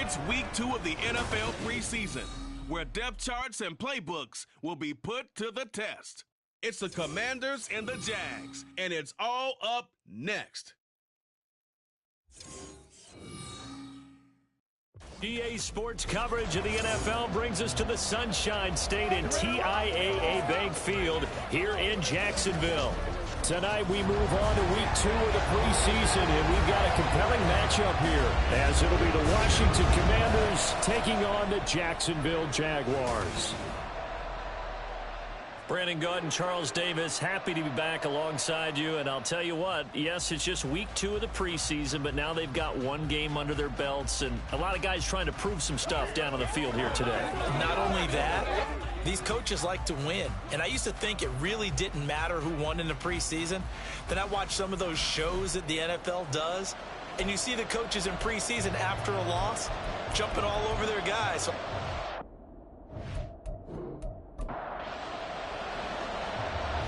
It's week 2 of the NFL preseason, where depth charts and playbooks will be put to the test. It's the Commanders and the Jags, and it's all up next. EA Sports coverage of the NFL brings us to the Sunshine State and TIAA Bank Field here in Jacksonville. Tonight we move on to week 2 of the preseason, and we've got a compelling matchup here, as it'll be the Washington Commanders taking on the Jacksonville Jaguars. Brandon Gaunt and Charles Davis, happy to be back alongside you. And I'll tell you what, yes, it's just week 2 of the preseason, but now they've got one game under their belts, and a lot of guys trying to prove some stuff down on the field here today. Not only that, these coaches like to win. And I used to think it really didn't matter who won in the preseason. Then I watched some of those shows that the NFL does, and you see the coaches in preseason after a loss jumping all over their guys.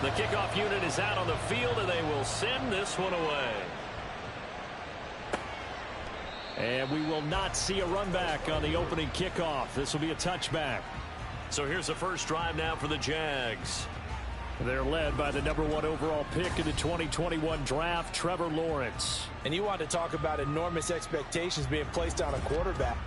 The kickoff unit is out on the field, and they will send this one away. And we will not see a run back on the opening kickoff. This will be a touchback. So here's the first drive now for the Jags. They're led by the number 1 overall pick in the 2021 draft, Trevor Lawrence. And you want to talk about enormous expectations being placed on a quarterback.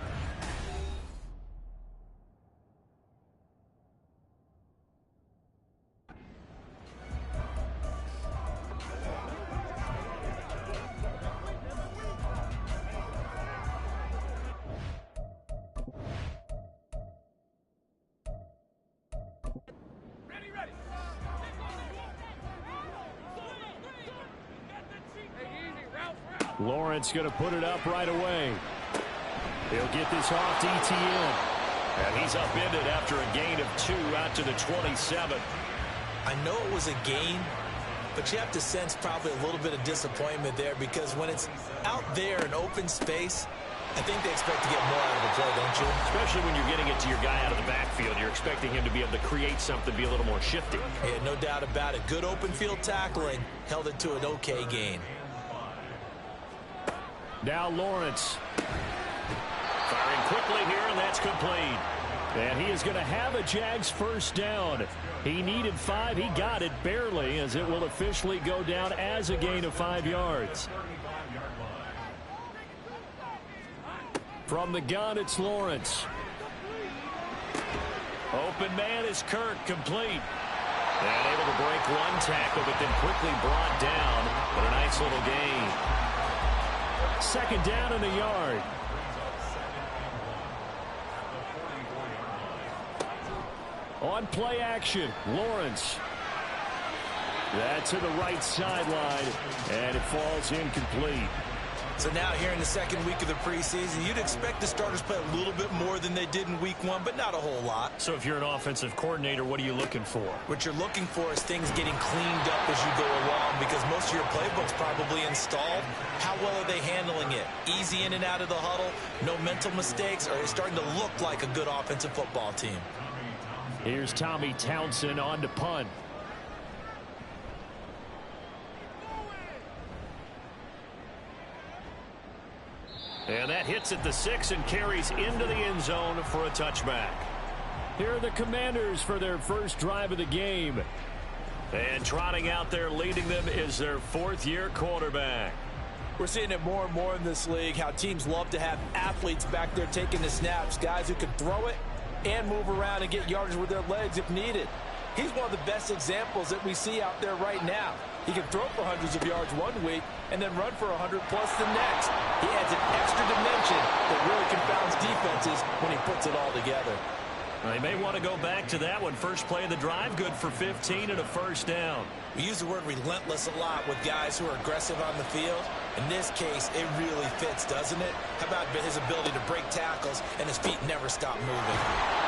Lawrence going to put it up right away. He'll get this off to ETN. And he's upended after a gain of 2 out to the 27. I know it was a gain, but you have to sense probably a little bit of disappointment there, because when it's out there in open space, I think they expect to get more out of the play, don't you? Especially when you're getting it to your guy out of the backfield. You're expecting him to be able to create something, be a little more shifty. Yeah, no doubt about it. Good open field tackling held it to an okay gain. Now Lawrence. Firing quickly here, and that's complete. And he is going to have a Jags first down. He needed 5. He got it barely, as it will officially go down as a gain of 5 yards. From the gun, it's Lawrence. Open man is Kirk, complete. And able to break one tackle, but then quickly brought down. But a nice little gain. Second down and a yard. On play action, Lawrence. That's to the right sideline, and it falls incomplete. So now here in the second week of the preseason, you'd expect the starters play a little bit more than they did in week 1, but not a whole lot. So if you're an offensive coordinator, what are you looking for? What you're looking for is things getting cleaned up as you go along, because most of your playbook's probably installed. How well are they handling it? Easy in and out of the huddle, no mental mistakes, or are they starting to look like a good offensive football team? Here's Tommy Townsend on to punt. And that hits at the 6 and carries into the end zone for a touchback. Here are the Commanders for their first drive of the game. And trotting out there leading them is their 4th-year quarterback. We're seeing it more and more in this league, how teams love to have athletes back there taking the snaps, guys who can throw it and move around and get yardage with their legs if needed. He's one of the best examples that we see out there right now. He can throw for hundreds of yards one week and then run for 100+ the next. He adds an extra dimension that really confounds defenses when he puts it all together. They may want to go back to that one. First play of the drive, good for 15 and a first down. We use the word relentless a lot with guys who are aggressive on the field. In this case, it really fits, doesn't it? How about his ability to break tackles and his feet never stop moving?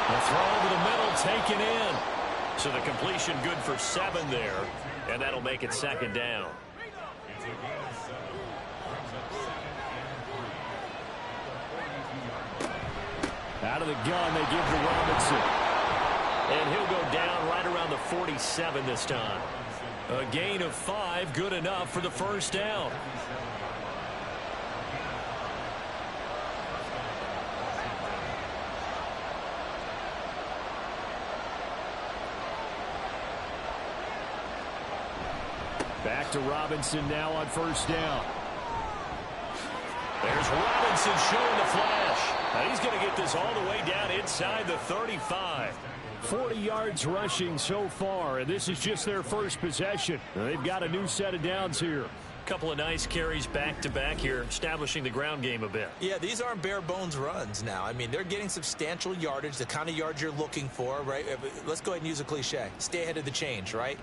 The throw over the middle taken in. So the completion good for 7 there, and that'll make it second down. Out of the gun, they give to Robinson. And he'll go down right around the 47 this time. A gain of 5, good enough for the first down. Back to Robinson now on first down. There's Robinson showing the flash. Now he's going to get this all the way down inside the 35. 40 yards rushing so far, and this is just their first possession. They've got a new set of downs here. Couple of nice carries back-to-back here, establishing the ground game a bit. Yeah, these aren't bare-bones runs now. I mean, they're getting substantial yardage, the kind of yards you're looking for, right? Let's go ahead and use a cliche. Stay ahead of the change, right?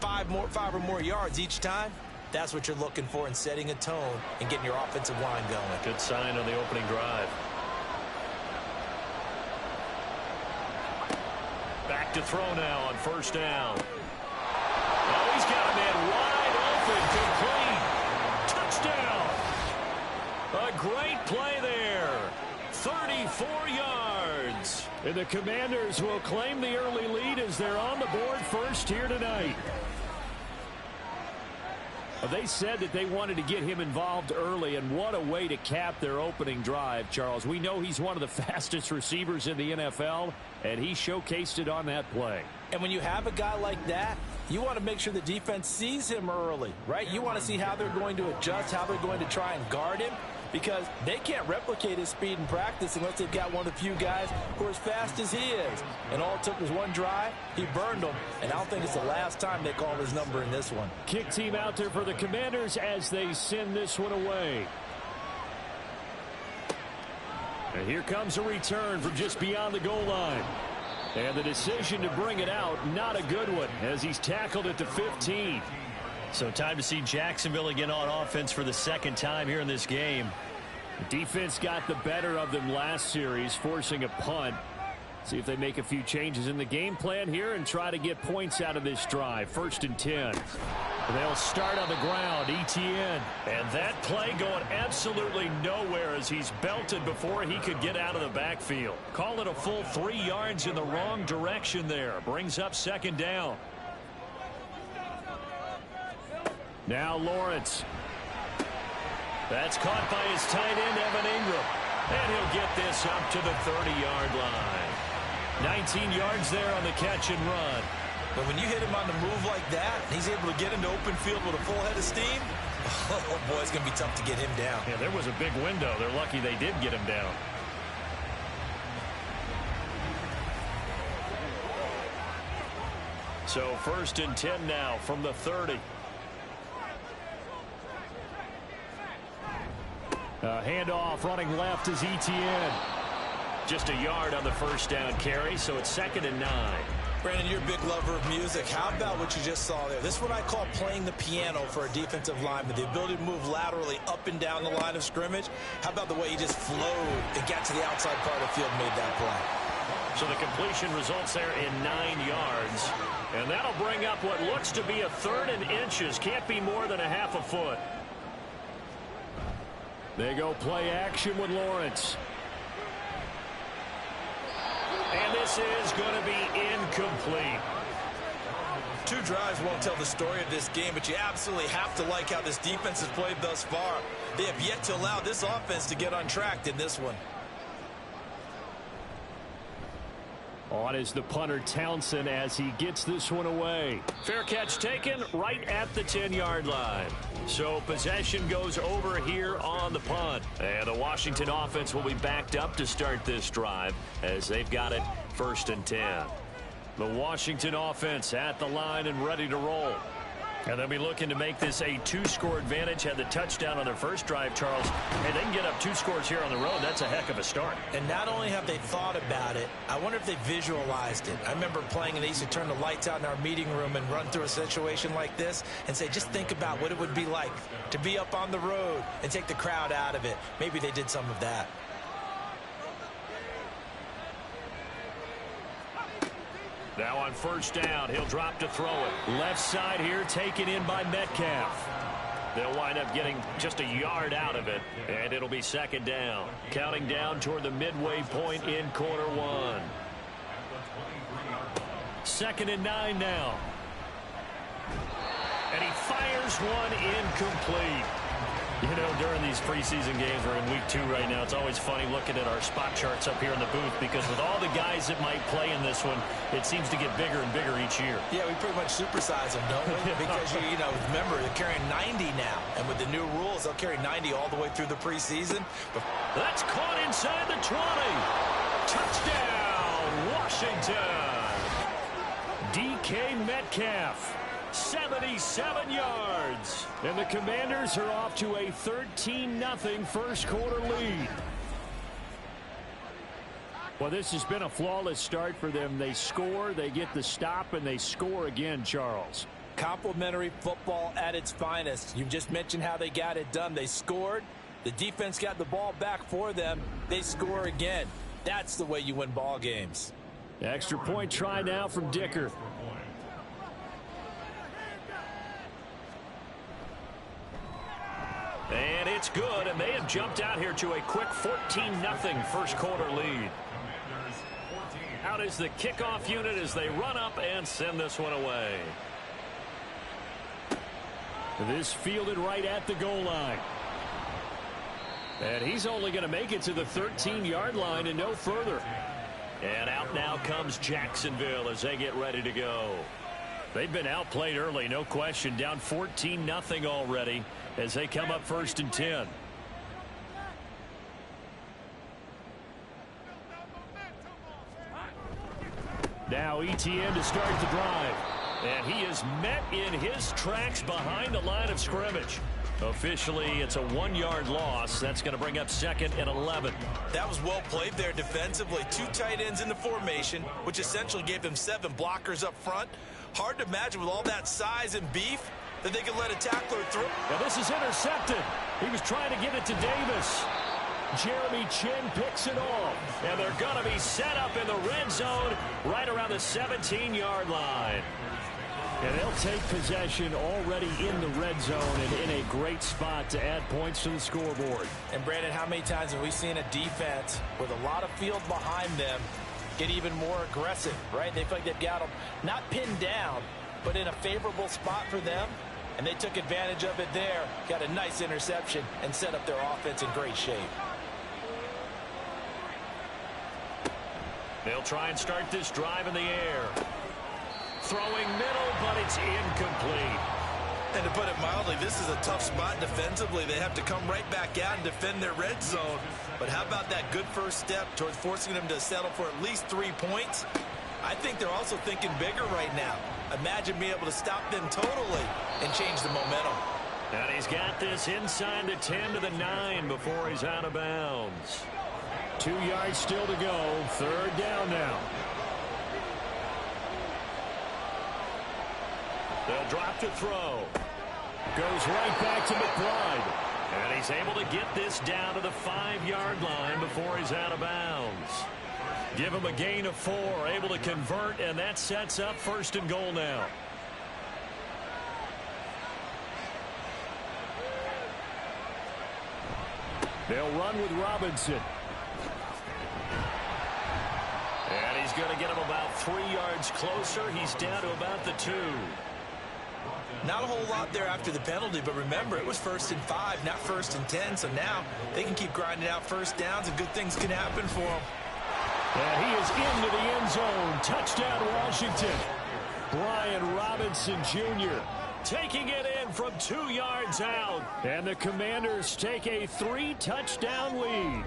Five or more yards each time. That's what you're looking for in setting a tone and getting your offensive line going. Good sign on the opening drive. Back to throw now on first down. Oh, he's got a man wide open, complete. Touchdown. A great play there. 34 yards. And the Commanders will claim the early lead as they're on the board first here tonight. They said that they wanted to get him involved early, and what a way to cap their opening drive, Charles. We know he's one of the fastest receivers in the NFL, and he showcased it on that play. And when you have a guy like that, you want to make sure the defense sees him early, right? You want to see how they're going to adjust, how they're going to try and guard him, because they can't replicate his speed in practice unless they've got one of the few guys who are as fast as he is. And all it took was one drive. He burned them, and I don't think it's the last time they call his number in this one. Kick team out there for the Commanders as they send this one away. And here comes a return from just beyond the goal line. And the decision to bring it out, not a good one, as he's tackled at the 15. So time to see Jacksonville again on offense for the second time here in this game. The defense got the better of them last series, forcing a punt. See if they make a few changes in the game plan here and try to get points out of this drive. 1st and 10. They'll start on the ground. ETN. And that play going absolutely nowhere as he's belted before he could get out of the backfield. Call it a full 3 yards in the wrong direction there. Brings up 2nd down. Now Lawrence. That's caught by his tight end, Evan Ingram. And he'll get this up to the 30-yard line. 19 yards there on the catch and run. But when you hit him on the move like that, he's able to get into open field with a full head of steam, oh, boy, it's going to be tough to get him down. Yeah, there was a big window. They're lucky they did get him down. So 1st and 10 now from the 30. Handoff running left is ETN. Just a yard on the first down carry, so it's 2nd and 9. Brandon, you're a big lover of music. How about what you just saw there? This is what I call playing the piano for a defensive lineman, the ability to move laterally up and down the line of scrimmage. How about the way he just flowed and got to the outside part of the field and made that play? So the completion results there in 9 yards. And that'll bring up what looks to be a 3rd and inches. Can't be more than a half a foot. They go play action with Lawrence. And this is going to be incomplete. 2 drives won't tell the story of this game, but you absolutely have to like how this defense has played thus far. They have yet to allow this offense to get untracked in this one. On is the punter Townsend as he gets this one away. Fair catch taken right at the 10-yard line. So possession goes over here on the punt. And the Washington offense will be backed up to start this drive as they've got it 1st and 10. The Washington offense at the line and ready to roll. And they'll be looking to make this a 2-score advantage. Had the touchdown on their first drive, Charles. And they can get up 2 scores here on the road. That's a heck of a start. And not only have they thought about it, I wonder if they visualized it. I remember playing and they used to turn the lights out in our meeting room and run through a situation like this and say, just think about what it would be like to be up on the road and take the crowd out of it. Maybe they did some of that. Now on first down, he'll drop to throw it. Left side here taken in by Metcalf. They'll wind up getting just a yard out of it, and it'll be 2nd down. Counting down toward the midway point in quarter 1. 2nd and 9 now. And he fires one incomplete. You know, during these preseason games, we're in week 2 right now, it's always funny looking at our spot charts up here in the booth because with all the guys that might play in this one, it seems to get bigger and bigger each year. Yeah, we pretty much supersize them, don't we? Because, you know, remember, they're carrying 90 now. And with the new rules, they'll carry 90 all the way through the preseason. That's caught inside the 20. Touchdown, Washington. DK Metcalf. 77 yards. And the Commanders are off to a 13-0 first quarter lead. Well, this has been a flawless start for them. They score, they get the stop, and they score again, Charles. Complimentary football at its finest. You just mentioned how they got it done. They scored. The defense got the ball back for them. They score again. That's the way you win ball games. Extra point try now from Dicker. And it's good, and they have jumped out here to a quick 14-0 first quarter lead. Out is the kickoff unit as they run up and send this one away. This fielded right at the goal line. And he's only going to make it to the 13-yard line and no further. And out now comes Jacksonville as they get ready to go. They've been outplayed early, no question. Down 14-0 already as they come up 1st and 10. Now ETN to start the drive. And he is met in his tracks behind the line of scrimmage. Officially, it's a 1-yard loss. That's going to bring up 2nd and 11. That was well played there defensively. 2 tight ends in the formation, which essentially gave them 7 blockers up front. Hard to imagine with all that size and beef that they could let a tackler through. Now this is intercepted. He was trying to get it to Davis. Jeremy Chin picks it off. And they're going to be set up in the red zone right around the 17-yard line. And they'll take possession already in the red zone and in a great spot to add points to the scoreboard. And Brandon, how many times have we seen a defense with a lot of field behind them get even more aggressive, right? They feel like they've got them not pinned down, but in a favorable spot for them. And they took advantage of it there, got a nice interception, and set up their offense in great shape. They'll try and start this drive in the air. Throwing middle, but it's incomplete. And to put it mildly, this is a tough spot defensively. They have to come right back out and defend their red zone. But how about that good first step towards forcing them to settle for at least 3 points? I think they're also thinking bigger right now. Imagine being able to stop them totally and change the momentum. And he's got this inside the 10 to the 9 before he's out of bounds. 2 yards still to go. 3rd down now. They'll drop to throw. Goes right back to McBride. And he's able to get this down to the 5-yard line before he's out of bounds. Give him a gain of 4, able to convert, and that sets up 1st and goal now. They'll run with Robinson. And he's going to get him about 3 yards closer. He's down to about the 2. Not a whole lot there after the penalty, but remember, it was 1st and 5, not 1st and 10. So now they can keep grinding out first downs, and good things can happen for them. And he is into the end zone. Touchdown, Washington. Brian Robinson Jr. taking it in from 2 yards out. And the Commanders take a 3-touchdown lead.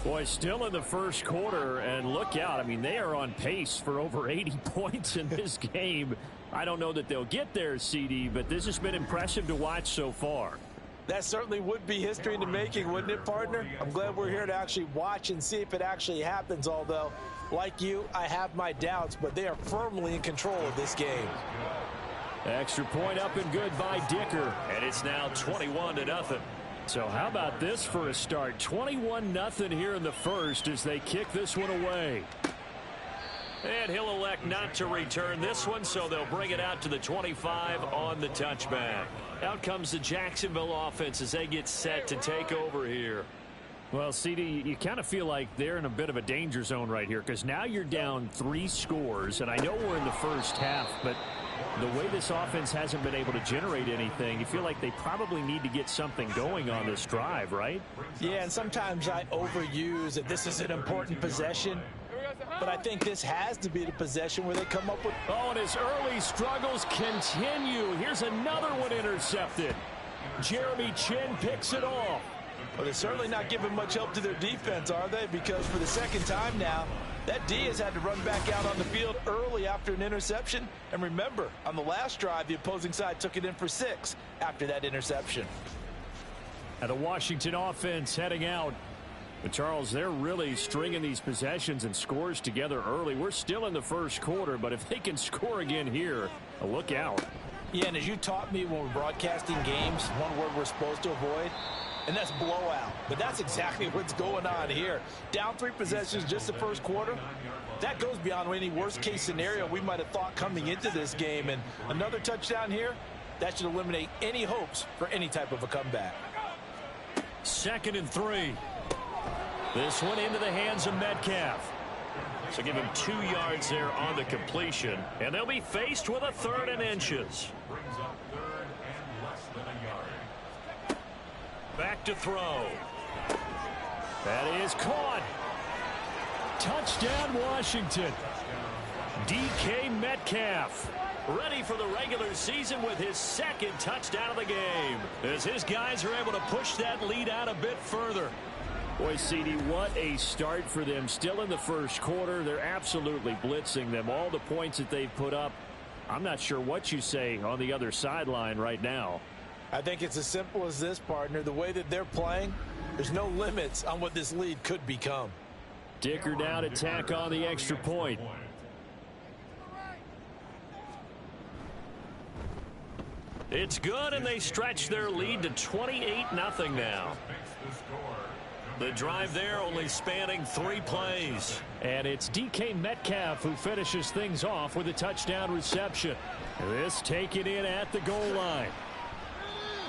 Boy, still in the first quarter, and look out. I mean, they are on pace for over 80 points in this game. I don't know that they'll get there, CD, but this has been impressive to watch so far. That certainly would be history in the making, wouldn't it, partner? I'm glad we're here to actually watch and see if it actually happens, although, like you, I have my doubts, but they are firmly in control of this game. Extra point up and good by Dicker. And it's now 21-0. So how about this for a start? 21-0 here in the first as they kick this one away. And he'll elect not to return this one, so they'll bring it out to the 25 on the touchback. Out comes the Jacksonville offense as they get set to take over here. Well, CD, you kind of feel like they're in a bit of a danger zone right here because now you're down 3 scores, and I know we're in the first half, but The way this offense hasn't been able to generate anything, you feel like they probably need to get something going on this drive, right? Yeah, and sometimes I overuse that this is an important possession. But I think this has to be the possession where they come up with... Oh, and his early struggles continue. Here's another one intercepted. Jeremy Chin picks it off. Well, they're certainly not giving much help to their defense, are they? Because for the second time now, that D has had to run back out on the field early after an interception. And remember, on the last drive, the opposing side took it in for 6 after that interception. And the Washington offense heading out. But Charles, they're really stringing these possessions and scores together early. We're still in the first quarter, but if they can score again here, look out. Yeah, and as you taught me when we're broadcasting games, one word we're supposed to avoid, and that's blowout. But that's exactly what's going on here. Down 3 possessions just the first quarter. That goes beyond any worst-case scenario we might have thought coming into this game. And another touchdown here, that should eliminate any hopes for any type of a comeback. 2nd and 3. This one into the hands of Metcalf. So give him 2 yards there on the completion. And they'll be faced with a 3rd and inches. Back to throw. That is caught. Touchdown, Washington. DK Metcalf ready for the regular season with his 2nd touchdown of the game, as his guys are able to push that lead out a bit further. Boy, CD, what a start for them. Still in the first quarter. They're absolutely blitzing them. All the points that they've put up, I'm not sure what you say on the other sideline right now. I think it's as simple as this, partner. The way that they're playing, there's no limits on what this lead could become. Dicker down to tack on the extra point. It's good, and they stretch their lead to 28-0 now. The drive there only spanning 3 plays. And it's DK Metcalf who finishes things off with a touchdown reception. This taken in at the goal line.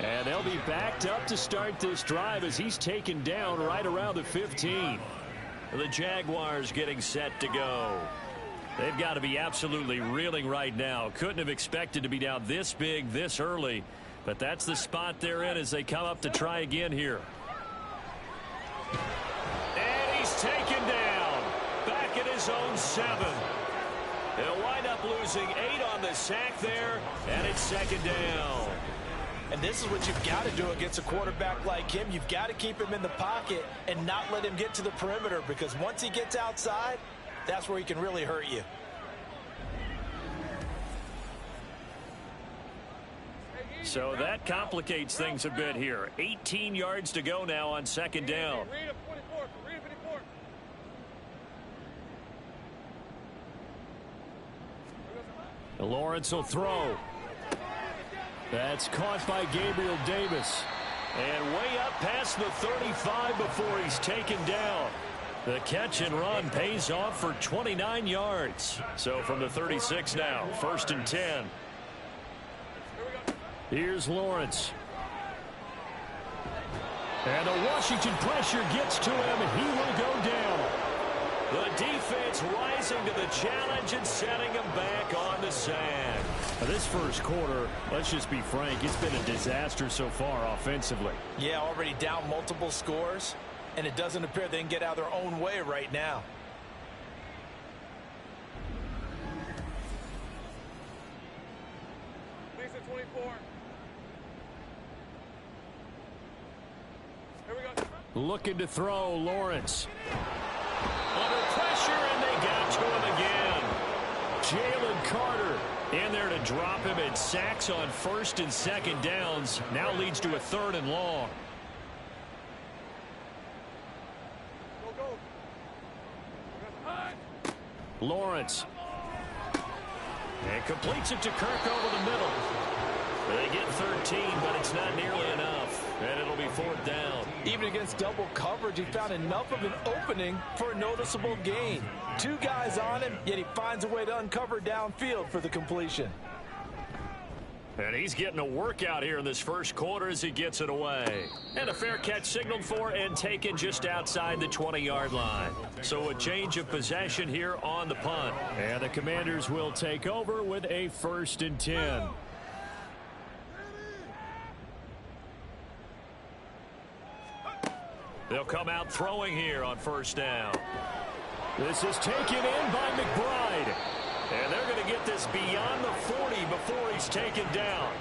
And they'll be backed up to start this drive as he's taken down right around the 15. The Jaguars getting set to go. They've got to be absolutely reeling right now. Couldn't have expected to be down this big this early. But that's the spot they're in as they come up to try again here. And he's taken down back at his own 7. He'll wind up losing 8 on the sack there, and it's 2nd down. And this is what you've got to do against a quarterback like him. You've got to keep him in the pocket and not let him get to the perimeter, because once he gets outside, that's where he can really hurt you. So that complicates things a bit here. 18 yards to go now on 2nd down. Lawrence will throw. That's caught by Gabriel Davis. And way up past the 35 before he's taken down. The catch and run pays off for 29 yards. So from the 36 now, 1st and 10. Here's Lawrence. And the Washington pressure gets to him, and he will go down. The defense rising to the challenge and setting him back on the sand. Now this first quarter, let's just be frank, it's been a disaster so far offensively. Yeah, already down multiple scores, and it doesn't appear they can get out of their own way right now. Lisa 24. Here we go. Looking to throw, Lawrence. Under pressure, and they got to him again. Jalen Carter in there to drop him, and sacks on 1st and 2nd downs. Now leads to a 3rd and long. Lawrence. And completes it to Kirk over the middle. They get 13, but it's not nearly enough. And it'll be 4th down. Even against double coverage, he found enough of an opening for a noticeable gain. 2 guys on him, yet he finds a way to uncover downfield for the completion. And he's getting a workout here in this first quarter as he gets it away. And a fair catch signaled for and taken just outside the 20-yard line. So a change of possession here on the punt. And the Commanders will take over with a 1st and 10. They'll come out throwing here on 1st down. This is taken in by McBride. And they're going to get this beyond the 40 before he's taken down.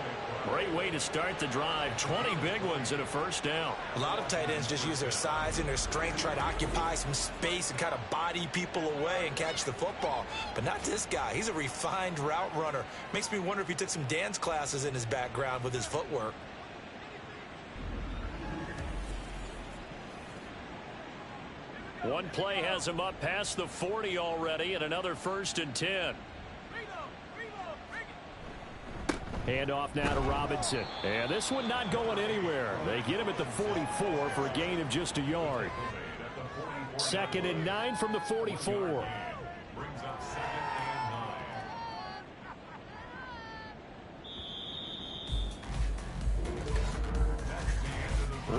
Great way to start the drive. 20 big ones and a 1st down. A lot of tight ends just use their size and their strength, try to occupy some space and kind of body people away and catch the football. But not this guy. He's a refined route runner. Makes me wonder if he took some dance classes in his background with his footwork. One play has him up past the 40 already, and another 1st and 10. Hand off now to Robinson. And this one not going anywhere. They get him at the 44 for a gain of just a yard. 2nd and 9 from the 44.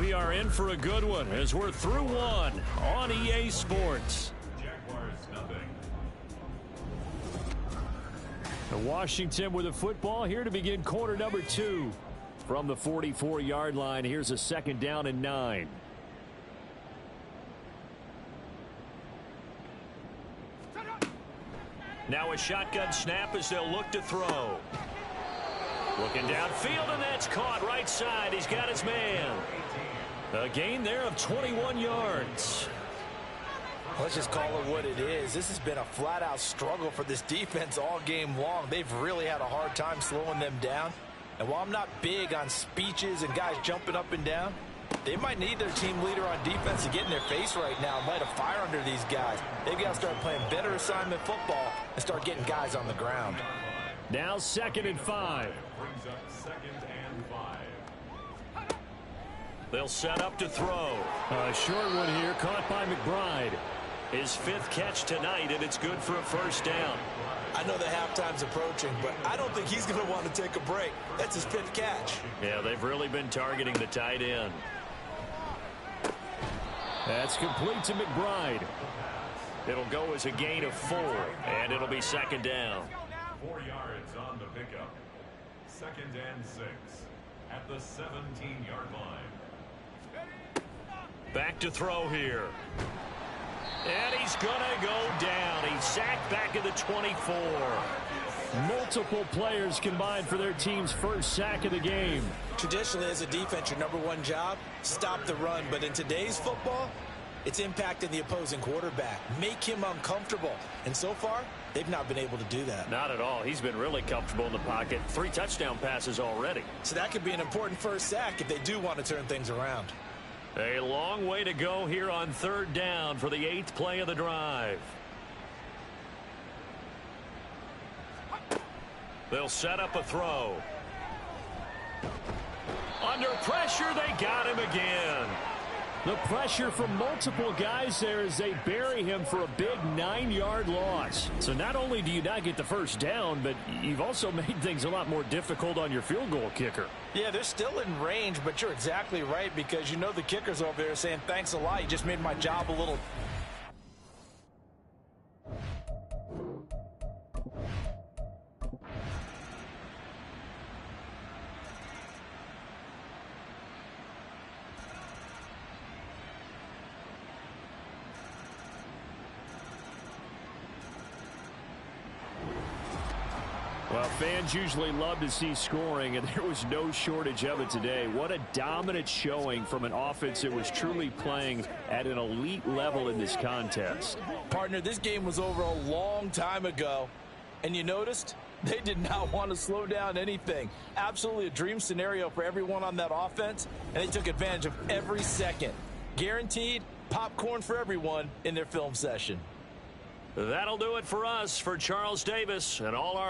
We are in for a good one as we're through one on EA Sports. Jaguars nothing. Washington with the football here to begin quarter number 2. From the 44-yard line, here's a 2nd down and 9. Now a shotgun snap as they'll look to throw. Looking downfield, and that's caught right side. He's got his man. A gain there of 21 yards. Let's just call it what it is. This has been a flat-out struggle for this defense all game long. They've really had a hard time slowing them down. And while I'm not big on speeches and guys jumping up and down, they might need their team leader on defense to get in their face right now and light a fire under these guys. They've got to start playing better assignment football and start getting guys on the ground. Now 2nd and 5. Brings up 2nd and 5. They'll set up to throw. A short one here, caught by McBride. His 5th catch tonight, and it's good for a 1st down. I know the halftime's approaching, but I don't think he's going to want to take a break. That's his 5th catch. Yeah, they've really been targeting the tight end. That's complete to McBride. It'll go as a gain of 4, and it'll be 2nd down. 4 yards on the pickup. 2nd and 6 at the 17-yard line. Back to throw here. And he's going to go down. He's sacked back at the 24. Multiple players combined for their team's 1st sack of the game. Traditionally, as a defense, your #1 job, stop the run. But in today's football, it's impacting the opposing quarterback. Make him uncomfortable. And so far, they've not been able to do that. Not at all. He's been really comfortable in the pocket. 3 touchdown passes already. So that could be an important 1st sack if they do want to turn things around. A long way to go here on 3rd down for the 8th play of the drive. They'll set up a throw. Under pressure, they got him again. The pressure from multiple guys there as they bury him for a big 9-yard loss. So not only do you not get the 1st down, but you've also made things a lot more difficult on your field goal kicker. Yeah, they're still in range, but you're exactly right because you know the kicker's over there saying, thanks a lot, you just made my job a little... Well, fans usually love to see scoring, and there was no shortage of it today. What a dominant showing from an offense that was truly playing at an elite level in this contest. Partner, this game was over a long time ago, and you noticed they did not want to slow down anything. Absolutely a dream scenario for everyone on that offense, and they took advantage of every second. Guaranteed popcorn for everyone in their film session. That'll do it for us. For Charles Davis and all our